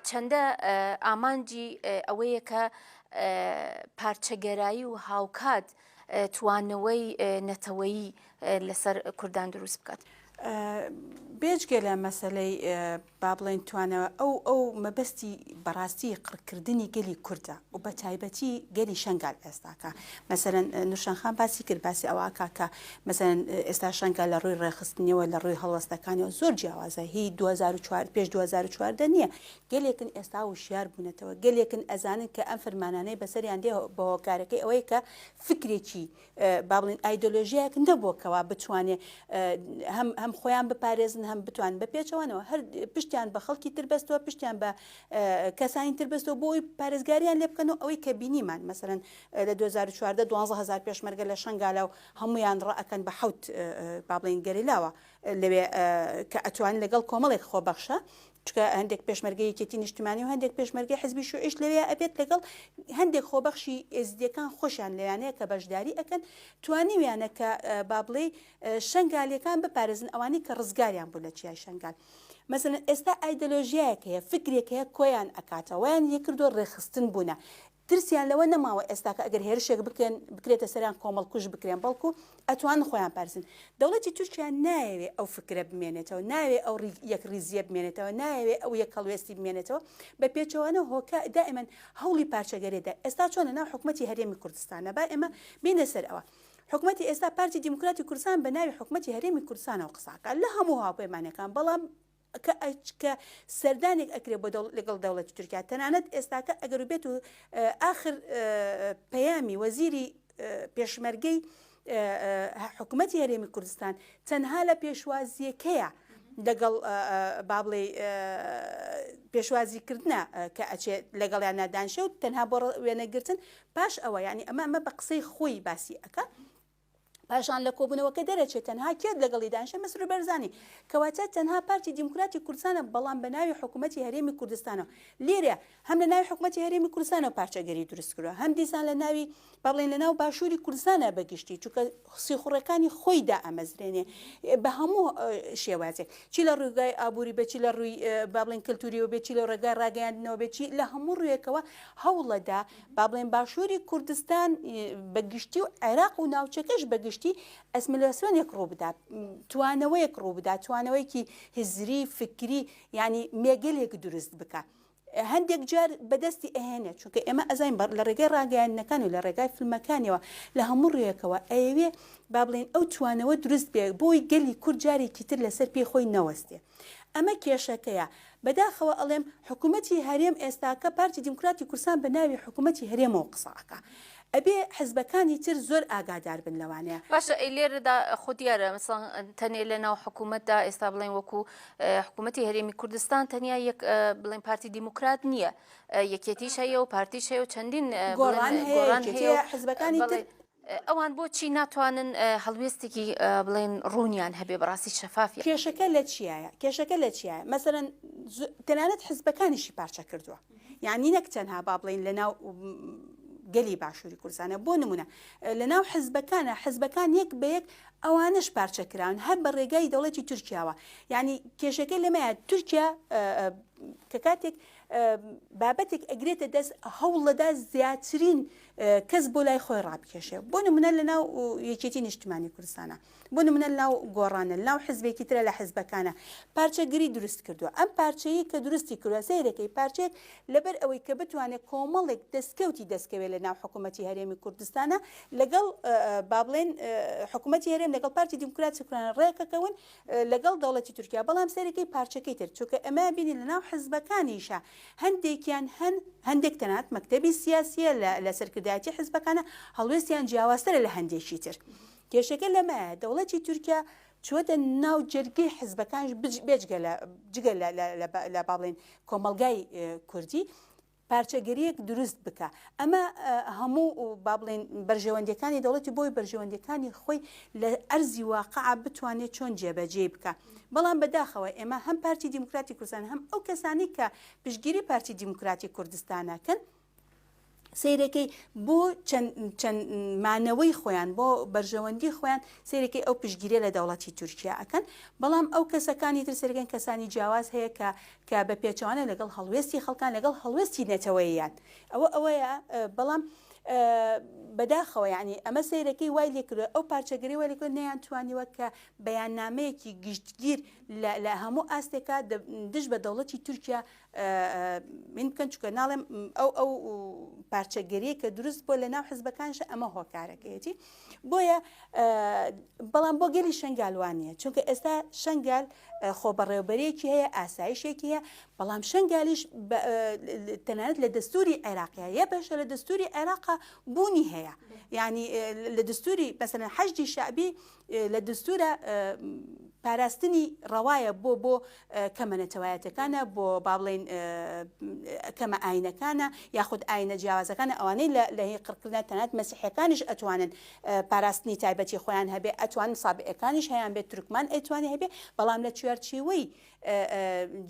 çende amancî ew ye ke parçegerayî û hawkat توانەوەی نەتەوەیی لەسەر کوردان دروست بکات. بێجگە لە مەسلەی با بڵێن توانەوە ئەو مەبەستی بەڕاستی قڕکردنی گەلی کوردە و بە تایبەتی گەلی شەنگال ئێستاکە مەسەرەن نوشەنخان باسی کرد باسی ئەوواکە کە مەسەرەن ئێستا شەنگال لە ڕووی ڕێخستنیەوە لە ڕووی هەڵوەستەکانیەوە زۆر جیاوازە هی 2004 پێش 2014 نییە گەلێکن ئێستا وشیار بوونەتەوە گەلێکن ئەزانن کە ئەم فەرمانانەی بەسەریان دێ بە هۆکارەکەی ئەوەیە کە فکرێکی با بڵێن ئایدۆلۆژیایەک نەبووکەوە بتوانێت هەم خۆیان بپارێزن هەم بتوان بە پێچەوەنەوە هەر پشتیان بە خەڵکی تربەستەوە پشتیان بە کەسانی تربەستەوە بۆی پارێزگاریان لێ بکەنەوە ئەوەی کە بینیمان مەسەرەن لە 2014 12000 پێشمەرگە لە شنگالە و هەمویان ڕائەکەن بە حوت با بڵێن گەریلاوە لەوێ کە ئەتوانین لەگەڵ کۆمەڵێک خۆبەخشە چکە هەندێک پێشمەرگەی یەکێتی نیشتیمانی و هەندێک پێشمەرگەی حزبی شوعیش لەوێ ئەبێت لەگەڵ هەندێک خۆبەخشی ئێزدیەکان خۆشیان لەوانەیە کە بەشداری ئەکەن توانیویانە کە با بڵێ شنگالەکان بپارێزن ئەوانی کە ڕزگاریان بوو لە چیای شنگال مەسەلەن ئێستا ئایدۆلۆژیایەک هەیە فکرێک هەیە کۆیان ئەکاتەوەیان یەکردۆ ڕێخستن بوونە ترسیان لەوە نەماوە ئێستاکە ئەگەر هێرشێک بکرێتە سەریان کۆمەڵکوژ بکرێن بەڵکو ئەتوان خۆیان پارێزن دەوڵەتی تورکیا نایەوێ ئەو فکرە بمێنێتەوە ناوێ ئەو یەک ریزیە بمێنێتەوە ناوێ ئەو یەک هەڵوێستی بمێنێتەوە بە پێچەوانە هۆکە دائما هەوڵی پارچەگەرێدا ئێستا چۆنە ناو حکوومەتی هەرێمی کوردستانە با ئێمە بینە سەر ئەوە حکوومەتی ئێستا پارتی دیموکراتی کوردستان بە ناوی حکوومەتی هەرێمی کوردستانەوە قساکە لە هەموو هاوپەیمانەکان بەڵام کە سەردانێک ئەکرێ بۆ لەگەڵ دەوڵەتی تورکیا تەنانەت ئێستاکە ئەگەر بێت و ئاخر پەیامی وەزیری پێشمەرگەی حکوومەتی هەرێمی کوردستان تەنها لە پێشوازیەکەیە لەگەڵ با بڵێ پێشوازیکردنە کە ئەچێت لەگەڵیان نادانشە و تەنها بۆ وێنەگرتن پاش ئەوە ینی ئەمە بە قسەی خۆی باسی ئەەکە پاشان لە کۆبوونەوەکە دەرەچێت تەنها کێت لەگەڵی دانشە مەسرور بەرزانی کەواتە تەنها پارتی دیموکراتی کوردستانە بەڵام بە ناوی حکوومەتی هەرێمی کوردستانەوە لێرە هەم لە ناوی حکوومەتی هەرێمی کوردستانەوە پارچەگەری دروست کردووە هەم دیسان لە ناوی با بڵێن لە ناو باشووری کوردستانە بەگشتی چونکە سیخوڕەکانی خۆیدا ئەمەزرێنێ بە هەموو شێوازێک چی لە ڕووگای ئابووری بەچی لە ڕووی با بڵێن کللتوریەوە بێتی لە ڕێگای ڕاگەیاندنەوە بێتی لە هەموو ڕوویەکەوە هەوڵەدا با بڵێن باشووری کوردستان بەگشتی و عێراق و ناوچەکەش بەگشتی ئەسمیلاسیۆنێک ڕوو بدا توانەوەیەک ڕوو بدا توانەوەیکی هزری فکری ینی مێگەلێک دروست بکە هەندێک جار بەدەستی ئەهێنێت چونکە ئێمە ئەزانین لە ڕێگای ڕاگەیاندنەکان و لە ڕێگای فیلمەکانیەوە لە هەموو ڕوویەکەوە ئەوێ با بڵێن ئەو توانەوە دروست بێ بۆی گەلی کورد جارێکی تر لەسەر پێی خۆی نەوەستێ ئەمە کێشەکەیە بەداخەوە ئەڵێم حکوومەتی هەرێم ئێستاکە پارتی دیموکراتی کوردستان بە ناوی حکوومەتی هەرێمەوە قساکە ئەبێ حزبەکانی تر زۆر ئاگادار بن لەوانەیە باشە لێرەدا خۆ دیارە مثلا تەنێ لە ناو حکوومەتدا ئێستا بڵێن وەکو حکوومەتی هەرێمی کوردستان تەنیا یەک بڵێن پارتی دیموکرات نییە یەکێتیش هەیە و پارتیش هەیە و چەندین گۆڕان هەیە حزبەکانی تر ئەوان بۆچی ناتوانن هەڵوێستێکی بڵێن ڕوونیان هەبێ بەڕاستی شەفافی کێشەکە لە چیایە کێشەکە لە چیایە مەسەرەن تەنانەت حزبەکانیشی پارچە کردووە یعنی نەک تەنها با بڵێن لە ناو گەلی باشووری کوردستانە بۆ نمونە لە ناو حزبەکان یەک بە یەک ئەوانش پارچەکراون هەر بە ڕێگای دەوڵەتی تورکیاوە یعنی کێشەکەی لەمەیە تورکیا کە کاتێک بابەتێک ئەگرێتە دەست هەوڵەدا زیاترین کەس بۆ لای خۆی ڕابکێشێ بۆ نمونە لە ناو یەکێتی نیشتیمانی کوردستانە بۆ نمونە ناو گۆڕانە ناو حزبێکی ترە لە حزبەکانە پارچەگیری دروست کردووە ئەم پارچەیە کە دروستی کردووە سەیرەکەی پارچێک لەبەر ئەوەی کە بتوانێت کۆمەڵێک دەستکەوتی دەستکەوێت لە ناو حکوومەتی هەرێمی کوردستانە لەگەڵ با بڵێن حکوومەتی هەرێم لەگەڵ پارتی دیموکراتی کوردستان ڕێکەکەون لەگەڵ دەوڵەتی تورکیا بەڵام سەیرەکەی پارچەکەی تر چونکە ئەمە بینی لە ناو حزبەکانیشە هەندێکیان هەندێک تەنات مەکتەبی سیاسیە لە سەرکردایەتی حزبەکانە هەڵوێستیان جیاوازترە لە هەندێکی تر کێشەکە لەمەیە دەوڵەتی تورکیا چوەتە ناو جەرگەی حزبەکان بێجگە لە با بڵێن کۆمەلگای کوردی پارچەگەریەک دروست بکە ئەمە هەموو با بڵێن بەرژەوەندەکانی دەوڵەتی بۆی بەرژەوەندەکانی خۆی لە ئەرزی واقعا بتوانێت چۆن جێبەجێ بکە بەڵام بەداخەوە ئێمە هەم پارتی دیموکراتی کوردستان هەم ئەو کەسانی کە پشتگیری پارتی دیموکراتی کوردستانەکەن سیرەکەی بۆ چەند مانەوەی خۆیان بۆ بەرژەوەندی خۆیان سیرەکەی ئەو پشتگیری لە دەوڵەتی تورکیا ئەکەن بەڵام ئەو کەسەکانی تر سەرگەن کەسانی جیاواز هەیە کە بە پێچوانە لەگەڵ هەڵوێستی خەڵکان لەگەڵ هەڵوێستی نێتەوەیان ئەوەیە بەڵام بەداخەوە یعنی ئەمە سیرەکەی وای لێکردو ئەو پارچەگەری وای لێکرد نەیانتوانیوە کە بەیاننامەیەکی گشتگیر لە هەموو ئاستێکا دژ بە دەوڵەتی تورکیا من بکەن چکە ناڵێم ئەو پارچەگەریە کە دروست بۆ لە ناو حزبەکانشە ئەمە هۆکارەکەیەتی بۆیە بەڵام بۆ گەلی شنگالوانە چونکە ئێستا شنگال خۆ بەڕێوبەرێکی هەیە ئاسایشێکی هەیە بەڵام شنگالیش تەنانەت لە دەستوری عێراقیە یە بەشە لە دەستوری عێراقا بوونی هەیە یعنی لە دەستوری مەسەلەن حەشدی شعبی لە دەستورە پاراستنی ڕەوایە بۆ کەمەنەتەوایەتەکانە بۆ با بڵێن کەمە ئاینەکانە یاخود ئاینە جیاوازەکانە ئەوانەی لە هی قڕکردن تەنانەت مەسیحیەکانیش ئەتوانن پاراستنی تایبەتی خۆیان هەبێ ئەتوانن سابئەکانیش هەیان بێت تورکمان ئەتوانی هەبێ بەڵام لە کوێرچیوەی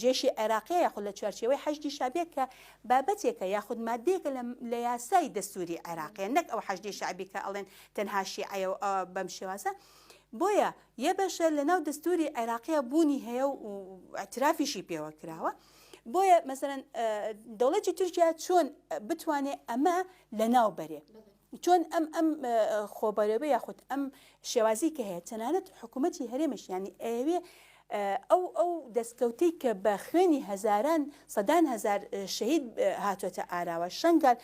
جێشی عێراقیە یاخود لە کوێرچیوەی حەشدی شعبیە کە بابەتێکە یاخود مادەیەکە لە یاسای دەستوری عێراقیە نەک ئەو حەشدی شعبی کە ئەڵێن تەنها شیعەیە و بەم شێوازە بۆیە یە بەشە لە ناو دەستوری عێراقیە بوونی هەیە و ئەترافیشی پێوە کراوە بۆیە مەسەرەن دەوڵەتی تورکیا چۆن بتوانێت ئەمە لە ناو بەرێ چۆن ئەم خۆبەرێبە یاخود ئەم شێوازی کە هەیە تەنانەت حکوومەتی هەرێمش ینی ئەوێ ئەو دەستکەوتەی کە بە خوێنی هەزاران سەدان هەزار شەهید هاتوۆتە ئاراوە شنگال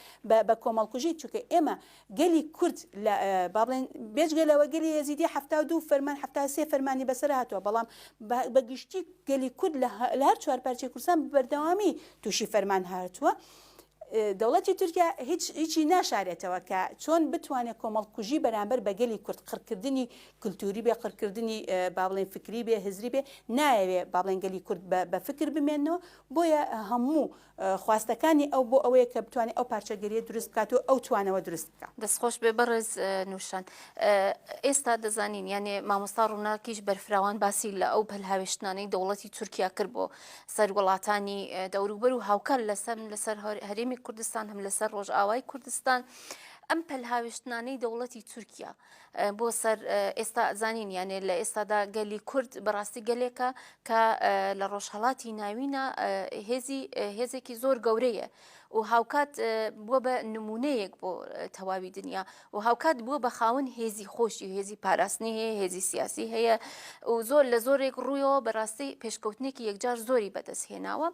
بە کۆمەڵکوژی چونکە ئێمە گەلی کورد لە با بڵێن بێجگەلەوە گەلی یەزیدی 72 فەرمان 73 فەرمانی بەسەر هاتووە بەڵام بەگشتی گەلی کورد لە هەر چوار پارچەی کوردستان بەردەوامی تووشی فەرمان هاتووە دەوڵەتی تورکیا هیچی ناشارێتەوە کە چۆن بتوانێت کۆمەڵکوژی بەرامبەر بە گەلی کورد قڕکردنی کللتوری بێ قڕکردنی با بڵێن فکری بێ هزری بێ نایەوێ با بڵێن گەلی کورد بە فکر بمێنەوە بۆیە هەموو خواستەکانی ئەو بۆ ئەوەیە کە بتوانێت ئەو پارچەگەریە دروست بکات و ئەو توانەوە دروست بکات دەستخۆش بێ بەڕێز نووشان ئێستا دەزانین یعنی مامۆستا ڕووناکیش بەرفراوان باسی لە ئەو پەلهاوێشتانەی دەوڵەتی تورکیا کرد بۆ سەر وڵاتانی دەوروبەر و هاوکار لەسەر هەرێمی کوردستان هەم لەسەر ڕۆژئاوای کوردستان ئەم پەلهاوێشتانەی دەوڵەتی تورکیا بۆ سەر ئێستا زانین یانێ لە ئێستادا گەلی کورد بەڕاستی گەلێکە کە لە ڕۆژهەڵاتی ناوینە هێزێکی زۆر گەورەیە و هاوکات بووە بە نمونەیەک بۆ تەواوی دنیا و هاوکات بووە بە خاون هێزی خۆشی و هێزی پاراستنی هەیە هێزی سیاسی هەیە و زۆر لە زۆرێک ڕوویەوە بەڕاستی پێشکەوتنێکی یەکجار زۆری بەدەستهێناوە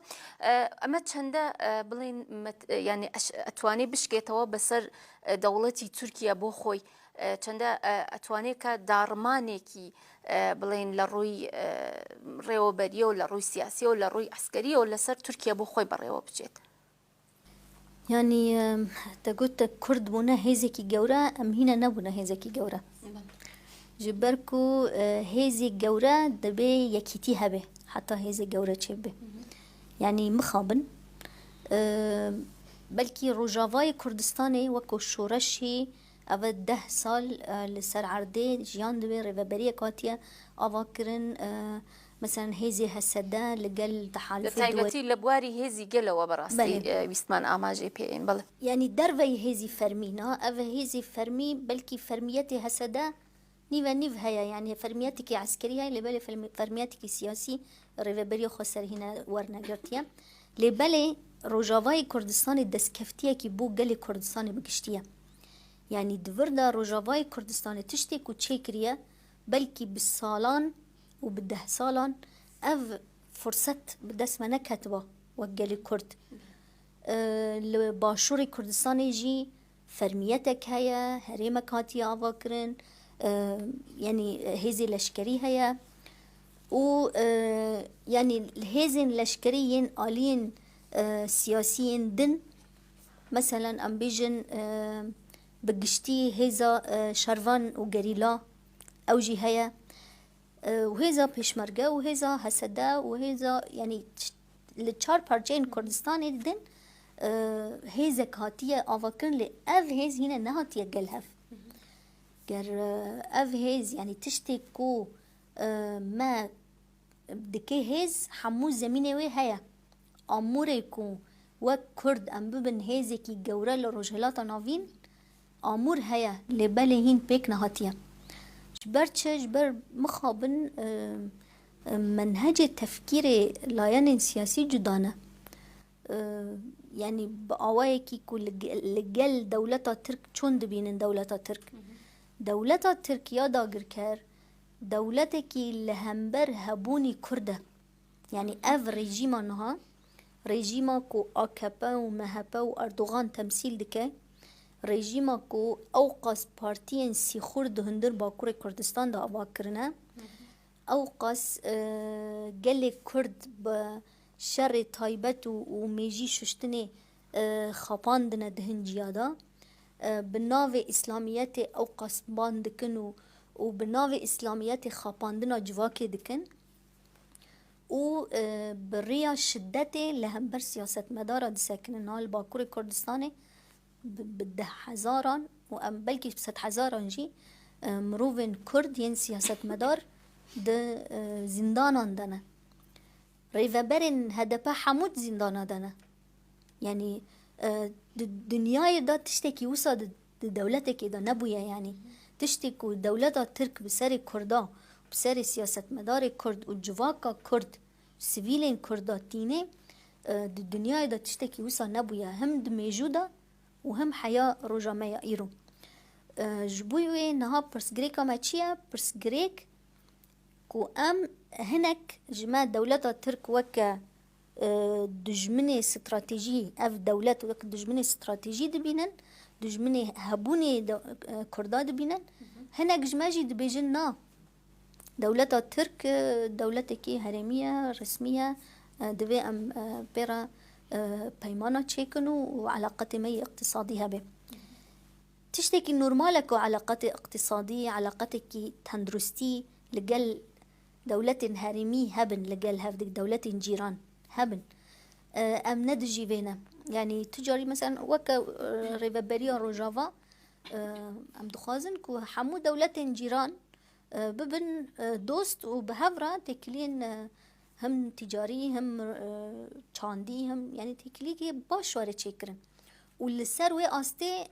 ئەمە چەندە بڵین ینی ئەتوانێت بشکێتەوە بەسەر دەوڵەتی تورکیا بۆ خۆی چەندە ئەتوانێت کە داڕمانێکی بڵێن لە ڕووی ڕێوەبەریە و لە ڕووی سیاسی و لە ڕووی ئەسکەریە و لەسەر تورکیا بۆ خۆی بەڕێوە بچێت ینی دەگوتە کورد بوونە هێزێکی گەورە ئەم هینە نەبوونە هێزێکی گەورە ji ber ku hêzê gewre dibe yekîtî hebe heta hêzê gewre çêbe yanî mixabin belkî Rojavayê Kurdistanê weko şoreşî ev 10 sal li ser erdê jiyan dibe rêveberiyek hatiye ava kirin مثلا هێزی هەسەدا لەگەل تایبەتی لە بواری هێزی گەلەوە بەڕاستی ویستمان ئاماژەی پێین بڵێ ینی دەرڤەی هێزی فەرمینا ئەvە هێزی فەرمی بەلکی فەرمیەتی هەسەدا نیوە نیو هەیە یعنی فەرمیەتێکی عسکەری هەیە لێبەلێ فەرمیەتێکی سیاسی ڕێڤەبەری خۆ سەرهینە وەرنەگرتیە لێبەلێ ڕۆژاوای کوردستانی دەستکەفتیەکی بۆ گەلی کوردستانی بگشتیە یعنی دڤردا ڕۆژاوای کوردستانی تشتێک و چێکریە بەلکی بساڵان و بده ساڵان ئەv فرسەت بدەستمە نەکەتەوە وەک گەلی کورد لە باشووری کوردستانی ژی فەرمیەتێک هەیە هەرێمەک هاتی ئاواکردن ینی هێزی لەشکەری هەیە و ینی هێزên لەشکەری yên aliyên siyasiyên din مثلا ئەم بێژن بگشتی هێزا شەروان و گەریلا ئەو ژی هەیە وهێزا پێشمەرگە و هێزا هەسەدا و هێزا ینی لە چار پارچەین کوردستانی دن هێزێک هاتیە ئاواکردن لێ ئەv هێز هینە نەهاتیە گەل هەف گەر ئەv هێز ینی تشتێک و مە دکێ هێز هەموو زەمینێ وێ هەیە ئامورێک و وەک کورد ئەم ببن هێزێکی گەورە لە ڕۆژهێڵاتە ناوین ئامور هەیە لێبەلێ هین پێک نەهاتیە جبر چه جبر مخابن منهج تفکیر لایەنên siyasî cudane يعني بأوایکی کو لگل دولتا ترک چون دبینن دولتا ترک دولتا ترک یادا گرکر دولتا کی لهمبر هبونی کرده يعني اف رژیما نها رژیما کو آکپا و مهپا و اردوغان تمثیل دکه رژیما کو اوقاس پارتین سیخور دهندر باکور کردستان دا آبا کرنه اوقاس گل کرد با شر تایبت و میجی ششتنه خاپاندنه دهن جیادا بناو اسلامیت اوقاس باندکن و بناو اسلامیت خاپاندنه جواکه دکن و بریا شدت لهمبر سیاست مدارا دسکنن هال باکور کردستان بده هزاران و بلکه 100,000 جی مروفن کرد ین سیاست مدار ده زندانان دنه ریوبرن هدپه حمود زندانا دنه يعني دنیای دا تشتکی وسا دولتك دا نبويا يعني تشتكو دولتا ترك بسر كردا بسر سياسة مدار كرد و جواكا كرد سيفيلين كردا تيني دنياي دا تشتكي وسا نبويا هم دميجودا وهم حياة روجامية ايرو جبويوه نها برسگريكا ما چيا برسگريك كو ام هنك جماعة دولتا ترك وكا دجمني استراتيجي اف دولت وك دجمني استراتيجي دبينن دجمني هبوني كردا دبينن هنك جماجي دبيجن نا دولتا ترك دولتكي هرمية رسمية دوي ام بيرا بيمانا تشيكنو وعلاقات مي اقتصادية به تشتكي نورمالك وعلاقات اقتصادية علاقاتك تندرستي لقل دولة هرمي هبن لقل هفدك دولة جيران هبن ام ندجي بينا يعني تجاري مثلا وكا ريفابريا روجافا ام دخازن كو حمو دولة جيران ببن دوست وبهفرة تكلين هم تجاري هم چاندي هم يعني تكليكي باش واره چكرن والسر وي آسته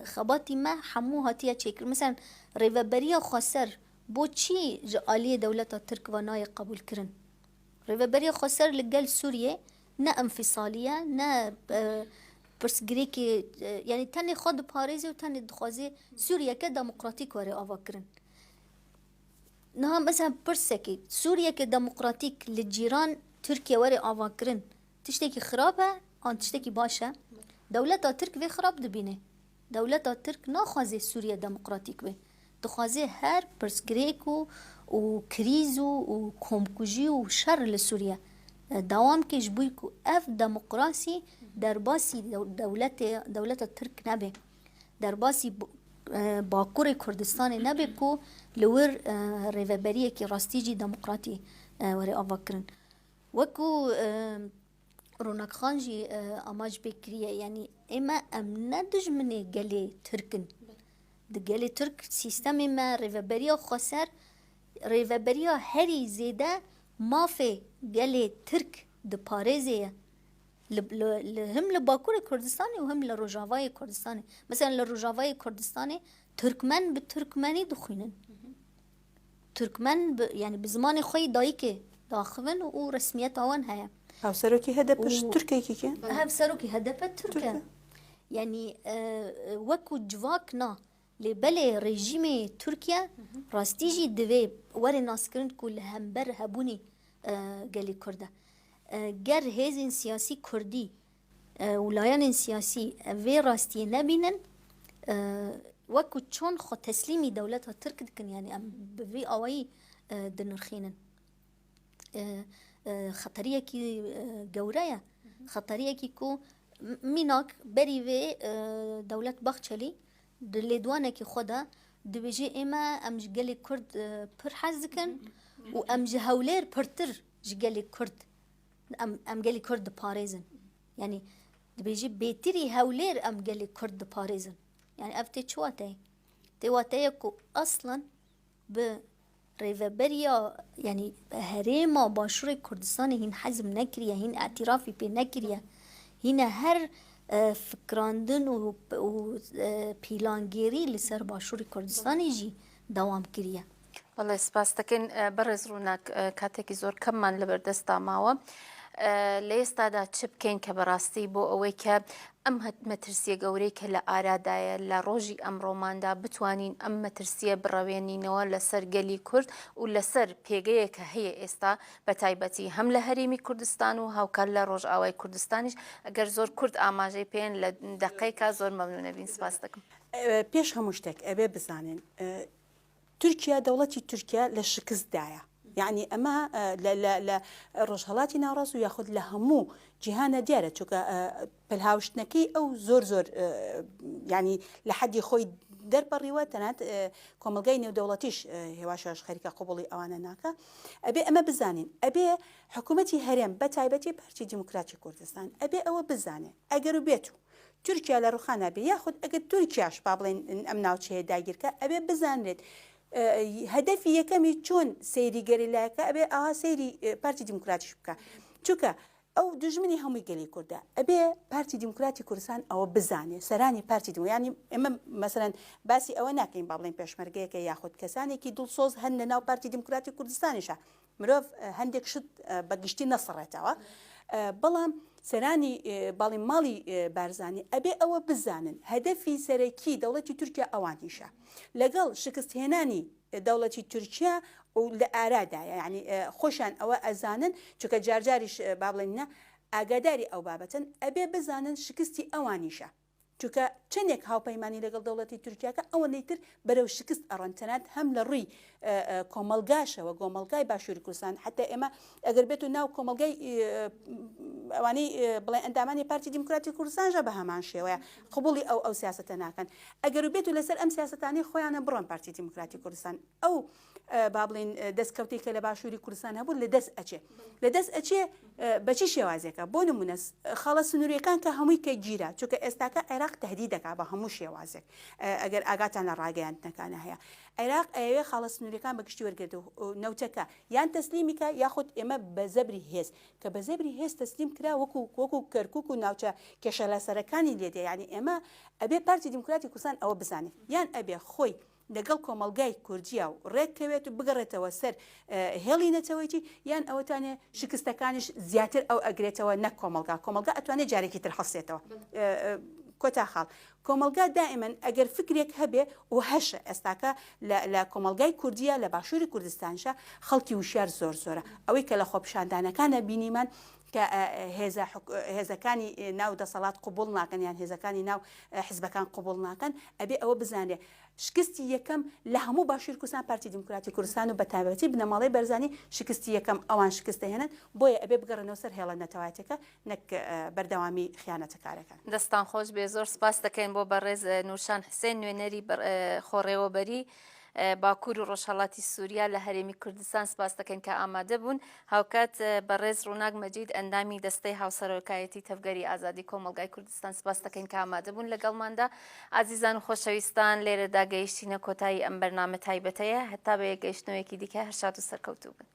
خباتي ما حمو هاتيا چكر مثلا ريفابريا خسر بو چي آلية دولة ترك وناي قبول كرن ريفابريا خسر لقال سوريا نا انفصالية نا برسگريكي يعني تاني خود باريزي وتاني دخوازي سوريا كديمقراطيك واره آوا كرن نها مثلا برسكي سوريا كديمقراطيك للجيران تركيا وري آوا كرن تشتكي خرابة آن تشتكي باشا دولة ترك في خراب دبينه دولة ترك ناخوازي سوريا ديمقراطيك به دخوازي هر برسگريكو و كريزو و كومكوجي و شر لسوريا دوام كيش بويكو اف ديمقراسي درباسي دولة ترك نبه درباسي باكور كردستان نبه كو لور ريفابريه كي راستيجي ديمقراطي وري افكرن وكو رونق خانجي اماج بكريه يعني اما ام ندج من قالي تركن دقالي ترك سيستم ما ريفابريه خسر ريفابريه هري زيدا ما في قالي ترك د باريزيه هم لباكور كردستاني وهم لروجافاي كردستاني مثلا لروجافاي كردستاني تركمن بالتركماني دخينن تركمن يعني بزمان خوي دايكي داخفن ورسميات هون هيا هاو سروكي هدفش تركي كيكي هاو سروكي هدف تركيا يعني وكو جواكنا لبلي ريجيمي تركيا راستيجي دوي وري ناسكرن كل همبر هبوني قالي كرده گر هزين سياسي كردي ولايان سياسي في راستي نبينن وكو چون خو تسليمي دولتها ترك دكن يعني ام بفي اوي دنرخينن خطرية كي جورية خطرية كي كو ميناك بري في دولة بخشلي دليدوانا كي خدا دبيجي اما ام جالي كرد پر حزكن و ام جهولير پرتر جالي كرد ام جالي كرد باريزن يعني دبيجي بيتري هولير ام جالي كرد باريزن يعني افتي چواتي تواتي كو اصلا ب ريفابريا يعني هريما باشور كردستان هين حزم نكريا هين اعترافي بي نكريا هنا هر فكراندن و بيلانگيري لسر باشور كردستان يجي دوام كريا والله سپاس دەکەین بەڕێز ڕووناک کاتێکی زۆر کەممان لەبەردەستا ماوە لە ئێستادا چ بکەین کە بەڕاستی بۆ ئەوەی کە ئەم مەترسیە گەورەی کە لە ئارادایە لە ڕۆژی ئەمڕۆماندا بتوانین ئەم مەترسیە بڕەوێنینەوە لەسەر گەلی کورد و لەسەر پێگەیە کە هەیە ئێستا بە تایبەتی هەم لە هەرێمی کوردستان و هاوکار لە ڕۆژئاوای کوردستانیش ئەگەر زۆر کورد ئاماژەی پێن لە دقەیەکە زۆر مەمنونەبین. سپاس دەکەم. پێش هەموو شتێک ئەبێ بزانین تورکیا دەوڵەتی تورکیا لە شکستدایە. یعنی ئەمە لە ڕۆژهەڵاتی ناوڕاست و یاخود لە هەموو جیهانە دیارە چونکە پلهاوشتنەکەی ئەو زۆر ینی لە حەدی خۆی دەربڕیوە تەنات کۆمەلگای نێودەوڵەتیش هێواشاش خەریکە قوبڵی ئەوانە ناکە. ئەبێ ئەمە بزانین ئەبێ حکوومەتی هەرێم بە تایبەتی پارتی دیموکراتی کوردستان ئەبێ ئەوە بزانێ ئەگەر و بێت و تورکیا لە ڕوخانە بێ یاخود ئەگەر تورکیاش با بڵێن ئەم ناوچەیە داگیرکە ئەبێ بزانرێت هەدەفی یەکەمی چۆن سەیری گەریلایەکە ئەبێ ئاها سەیری پارتی دیموکراتیش بکە چونکە ئەو دژمنی هەمووی گەلی کوردە ئەبێ پارتی دیموکراتی کوردستان ئەوە بزانێ سەرانی پارتی ینی ئێمە مەسەرەن باسی ئەوە ناکەین با بڵێن پێشمەرگەیەکە یاخود کەسانێکی دڵسۆز هەن لە ناو پارتی دیموکراتی کوردستانیشە مرۆڤ هەندێک شت بەگشتی نەسەڕێتەوە بەڵام سەرانی باڵی ماڵی بارزانانی ئەبێ ئەوە بزانن هەدەفی سەرەکی دەوڵەتی تورکیا ئەوانیشە لەگەڵ شکستهێنانی دەوڵەتی تورکیا و لە ئارادایە ینی خۆشیان ئەوە ئەزانن چونکە جارجاریش با بڵێنە ئاگاداری ئەو بابەتن ئەبێ بزانن شکستی ئەوانیشە چونکە چندێک هاوپەیمانی لەگەڵ دەوڵەتی تورکیاکە ئەوە نەیتر بەرەو شکست ئەڕەنتەنات هەم لە ڕووی کۆمەلگاشەوە گۆمەلگای باشووری کوردستان حتا ئێمە ئەگەر بێت و ناو کۆمەلگای ئەوانەی بڵێن ئەندامانی پارتی دیموکراتی کوردستانژە بە هەمان شێوەیە قبوڵی ئەو سیاسەتە ناکەن ئەگەر و بێت و لەسەر ئەم سیاسەتانی خۆیانە بڕۆن پارتی دیموکراتی کوردستان ئەو با بڵێن دەستکەوتی کە لە باشووری کوردستان هەبوو لە دەست ئەچێ لە دەست ئەچێ بەچی شێوازێکە بۆ نمونە خاڵە سنووریەکان کە هەمووی کە گیرە چونکە ئێستاکە عێراق تهدید دەکا بە هەموو شێوازێک ئەگەر ئاگاتان لە ڕاگەیاندنەکانە هەیە عێراق ئەوێ خاڵە سنووریەکان بەگشتی وەرگرت و نەوتەکە یان تەسلیمیکە یاخود ئێمە بە زەبری هێز کە بە زەبری هێز تەسلیم کرا وەکو کەرکووک و ناوچە کێشەلاسەرەکانی لێدە ینی ئێمە ئەبێ پارتی دیموکراتی کوردستان ئەوە بزانێت یان ئەبێ خۆی لەگەڵ کۆمەلگای کوردیا و ڕێککەوێت و بگەڕێتەوە سەر هێڵی نەتەوەیتی یان ئەوەتانێ شکستەکانیش زیاتر ئەو ئەگرێتەوە نەک کۆمەلگا ئەتوانێت جارێکی تر هەڵسێتەوە کۆتا خاڵ کۆمەلگا دائیمەن ئەگەر فکرێک هەبێ و هەشە ئێستاکە لە کۆمەلگای کوردیا لە باشووری کوردستانشە خەڵکی وشار زۆرە ئەوەی کە لە خۆپشاندانەکانە بینیمان کە هێزەکانی ناو دەسەڵات قوبوڵ ناکەن یان هێزەکانی ناو حیزبەکان قوبوڵ ناکەن ئەبێ ئەوە بزانێ شکستی یەکەم لە هەموو باشووری کوردستان پارتی دیموکراتی کوردستان و بە تایبەتی بنەماڵەی بەرزانی شکستی یەکەم ئەوان شکستە هێنن بۆیە ئەبێ بگەڕێنەوە سەر هێڵە نەتەوایەتەکە نەک بەردەوامی خیانەتەکارەکان. دەستان خۆش بێ زۆر سپاس دەکەین بۆ بەڕێز نوشان حسێن نوێنەری خۆڕێوەبەری باکوور و ڕۆژهەڵاتی سووریا لە هەرێمی کوردستان سپاس دەکەین کە ئامادە بوون هاوکات بەڕێز ڕووناک مەجید ئەندامی دەستەی هاوسەرۆکایەتی تەفگەری ئازادی کۆمەلگای کوردستان سپاس دەکەین کە ئامادە بوون لەگەڵماندا ئازیزان و خۆشەویستان لێرەدا گەیشتینە کۆتایی ئەم بەرنامە تایبەتەیە هەتا بە یەکگەیشتنەوەیەکی دیکە هەرشاد و سەرکەوتوو بن.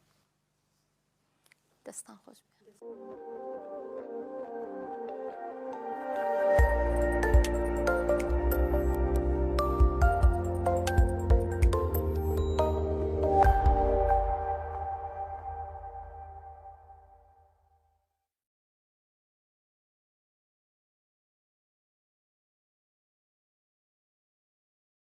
دەستان خۆش بێ.